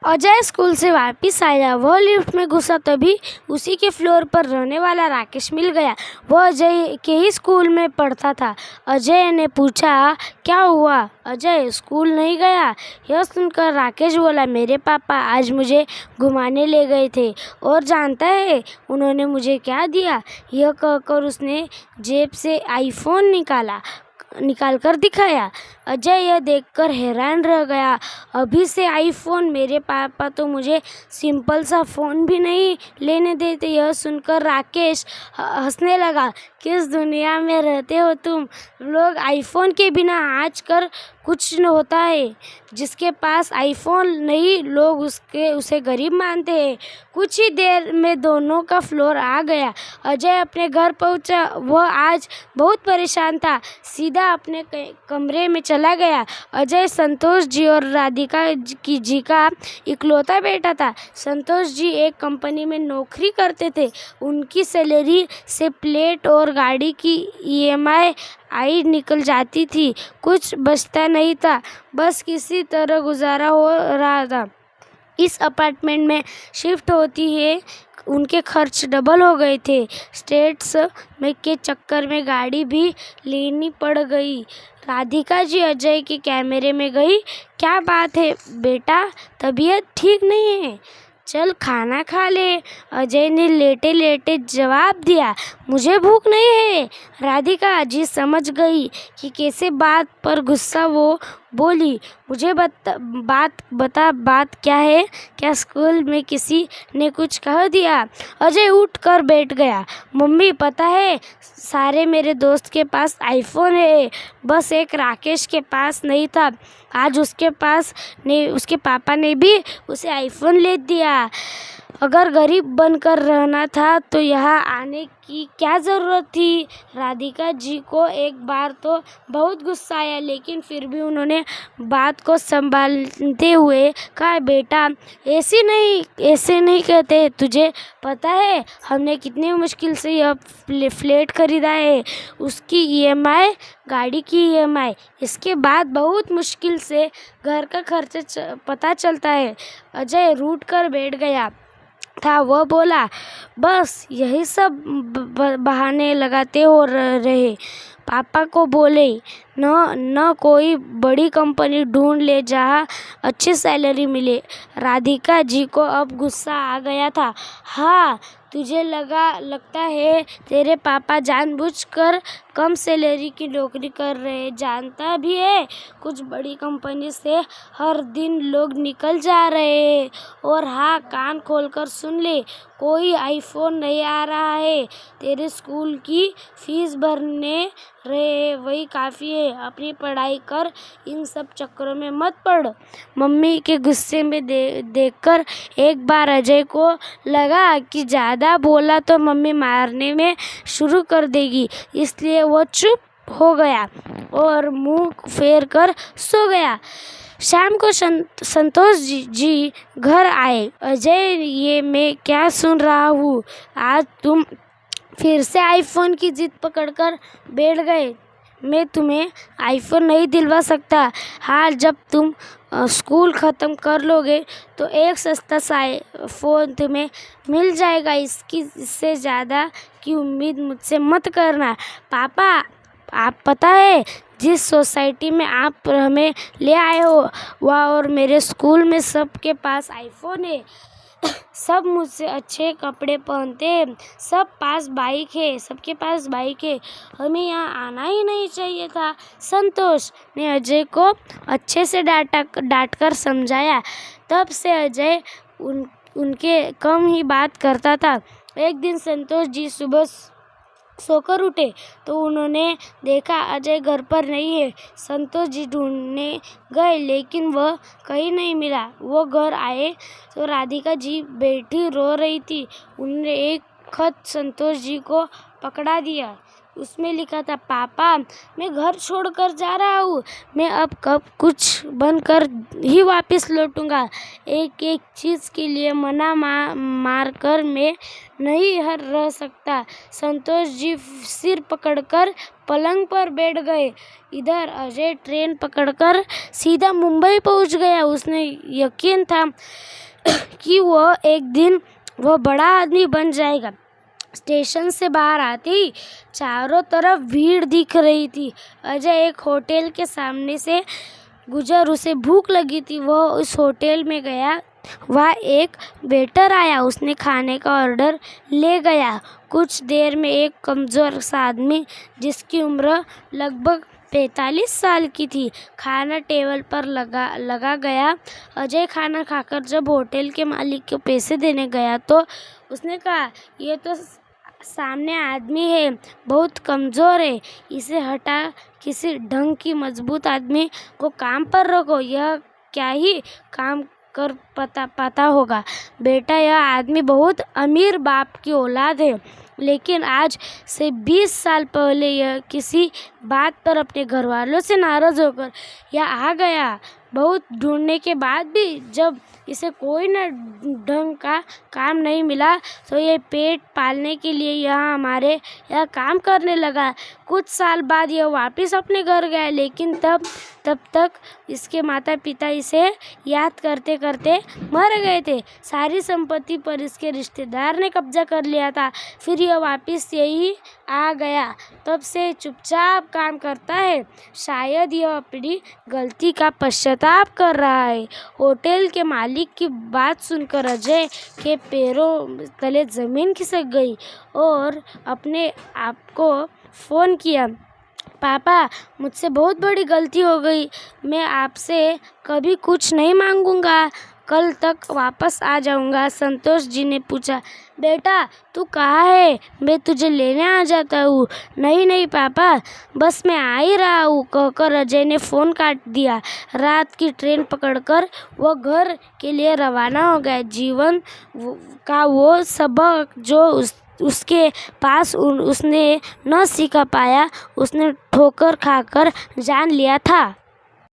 Ajay school से वापस आया। वह लिफ्ट में घुसा तभी उसी के फ्लोर पर रहने वाला राकेश मिल गया। वह अजय के ही स्कूल में पढ़ता था। अजय ने पूछा, क्या हुआ? अजय स्कूल नहीं गया? यह सुनकर राकेश बोला, मेरे पापा आज मुझे घुमाने ले गए थे और जानता है उन्होंने मुझे क्या दिया? यह कहकर उसने जेब से आईफोन निकाल कर दिखाया। अजय यह देखकर हैरान रह गया। अभी से आईफोन? मेरे पापा तो मुझे सिंपल सा फ़ोन भी नहीं लेने देते। यह सुनकर राकेश हंसने लगा। किस दुनिया में रहते हो तुम लोग? आईफोन के बिना आजकल कुछ न होता है। जिसके पास आईफोन नहीं, लोग उसे गरीब मानते हैं। कुछ ही देर में दोनों का फ्लोर आ गया। अजय अपने घर पहुंचा। वह आज बहुत परेशान था। सीधा अपने कमरे में चला गया। अजय संतोष जी और राधिका जी का इकलौता बेटा था। संतोष जी एक कंपनी में नौकरी करते थे। उनकी सैलरी से प्लेट और गाड़ी की ईएमआई निकल जाती थी। कुछ बचता नहीं था। बस किसी तरह गुजारा हो रहा था। इस अपार्टमेंट में शिफ्ट होती है उनके खर्च डबल हो गए थे। स्टेट्स में के चक्कर में गाड़ी भी लेनी पड़ गई। राधिका जी अजय के कैमरे में गई। क्या बात है बेटा, तबीयत ठीक नहीं है? चल खाना खा ले। अजय ने लेटे लेटे जवाब दिया, मुझे भूख नहीं है। राधिका जी समझ गई कि कैसे बात पर गुस्सा। वो बोली, मुझे बात क्या है? क्या स्कूल में किसी ने कुछ कह दिया? अजय उठ कर बैठ गया। मम्मी पता है, सारे मेरे दोस्त के पास आईफोन है, बस एक राकेश के पास नहीं था। आज उसके पापा ने भी उसे आईफोन ले दिया। अगर गरीब बनकर रहना था तो यहाँ आने की क्या ज़रूरत थी? राधिका जी को एक बार तो बहुत गुस्सा आया, लेकिन फिर भी उन्होंने बात को संभालते हुए कहा, बेटा ऐसे नहीं कहते। तुझे पता है हमने कितनी मुश्किल से यह फ्लैट खरीदा है, उसकी ईएमआई, गाड़ी की ईएमआई, इसके बाद बहुत मुश्किल से घर का खर्च पता चलता है। अजय रूठ कर बैठ गया था। वह बोला, बस यही सब बहाने लगाते हो रहे। पापा को बोले न कोई बड़ी कंपनी ढूंढ ले जहाँ अच्छी सैलरी मिले। राधिका जी को अब गुस्सा आ गया था। हाँ, तुझे लगता है तेरे पापा जानबूझकर कम सैलरी की नौकरी कर रहे। जानता भी है कुछ बड़ी कंपनी से हर दिन लोग निकल जा रहे हैं। और हाँ, कान खोलकर सुन ले, कोई आईफोन नहीं आ रहा है। तेरे स्कूल की फीस भरने रहे वही काफ़ी है। अपनी पढ़ाई कर, इन सब चक्करों में मत पड़। मम्मी के गुस्से में देखकर एक बार अजय को लगा कि ज़्यादा बोला तो मम्मी मारने में शुरू कर देगी, इसलिए वो चुप हो गया और मुंह फेर कर सो गया। शाम को संतोष जी घर आए। अजय, ये मैं क्या सुन रहा हूँ? आज तुम फिर से आईफोन की जिद पकड़कर बैठ गए। मैं तुम्हें आईफोन नहीं दिलवा सकता। हाँ, जब तुम स्कूल ख़त्म कर लोगे तो एक सस्ता सा फ़ोन तुम्हें मिल जाएगा। इससे ज़्यादा की उम्मीद मुझसे मत करना। पापा, आप पता है जिस सोसाइटी में आप हमें ले आए हो वहाँ और मेरे स्कूल में सबके पास आईफोन है। सब मुझसे अच्छे कपड़े पहनते हैं, सबके पास बाइक है। हमें यहाँ आना ही नहीं चाहिए था। संतोष ने अजय को अच्छे से डांट कर समझाया। तब से अजय उनके कम ही बात करता था। एक दिन संतोष जी सुबह सोकर उठे तो उन्होंने देखा अजय घर पर नहीं है। संतोष जी ढूंढने गए, लेकिन वह कहीं नहीं मिला। वो घर आए तो राधिका जी बैठी रो रही थी। उन्होंने एक खत संतोष जी को पकड़ा दिया। उसमें लिखा था, पापा मैं घर छोड़कर जा रहा हूँ। मैं अब कब कुछ बनकर ही वापस लौटूंगा। एक एक चीज़ के लिए मना मार कर मैं नहीं रह सकता। संतोष जी सिर पकड़कर पलंग पर बैठ गए। इधर अजय ट्रेन पकड़कर सीधा मुंबई पहुंच गया। उसने यकीन था कि वह एक दिन वह बड़ा आदमी बन जाएगा। स्टेशन से बाहर आते ही चारों तरफ भीड़ दिख रही थी। अजय एक होटल के सामने से गुजर, उसे भूख लगी थी। वह उस होटल में गया। वहाँ एक वेटर आया, उसने खाने का ऑर्डर ले गया। कुछ देर में एक कमज़ोर सा आदमी जिसकी उम्र लगभग 45 साल की थी, खाना टेबल पर लगा गया। अजय खाना खाकर जब होटल के मालिक को पैसे देने गया तो उसने कहा, ये तो सामने आदमी है, बहुत कमज़ोर है, इसे हटा किसी ढंग की मजबूत आदमी को काम पर रखो, यह क्या ही काम कर पाता होगा। बेटा, यह आदमी बहुत अमीर बाप की औलाद है, लेकिन आज से 20 साल पहले यह किसी बात पर अपने घर वालों से नाराज़ होकर यह आ गया। बहुत ढूंढने के बाद भी जब इसे कोई न ढंग का काम नहीं मिला तो ये पेट पालने के लिए यहाँ हमारे यहाँ काम करने लगा। कुछ साल बाद यह वापस अपने घर गया, लेकिन तब तक इसके माता पिता इसे याद करते करते मर गए थे। सारी संपत्ति पर इसके रिश्तेदार ने कब्जा कर लिया था। फिर यह वापस यही आ गया, तब से चुपचाप काम करता है। शायद यह अपनी गलती का पश्चाताप कर रहा है। होटल के मालिक की बात सुनकर अजय के पैरों तले ज़मीन खिसक गई और अपने आप को फ़ोन किया, पापा, मुझसे बहुत बड़ी गलती हो गई। मैं आपसे कभी कुछ नहीं मांगूंगा, कल तक वापस आ जाऊंगा। संतोष जी ने पूछा, बेटा तू कहाँ है? मैं तुझे लेने आ जाता हूँ। नहीं पापा, बस मैं आ ही रहा हूँ, कहकर अजय ने फ़ोन काट दिया। रात की ट्रेन पकड़कर वह घर के लिए रवाना हो गया। जीवन का वो सबक जो उसके पास उसने न सीख पाया, उसने ठोकर खाकर जान लिया था।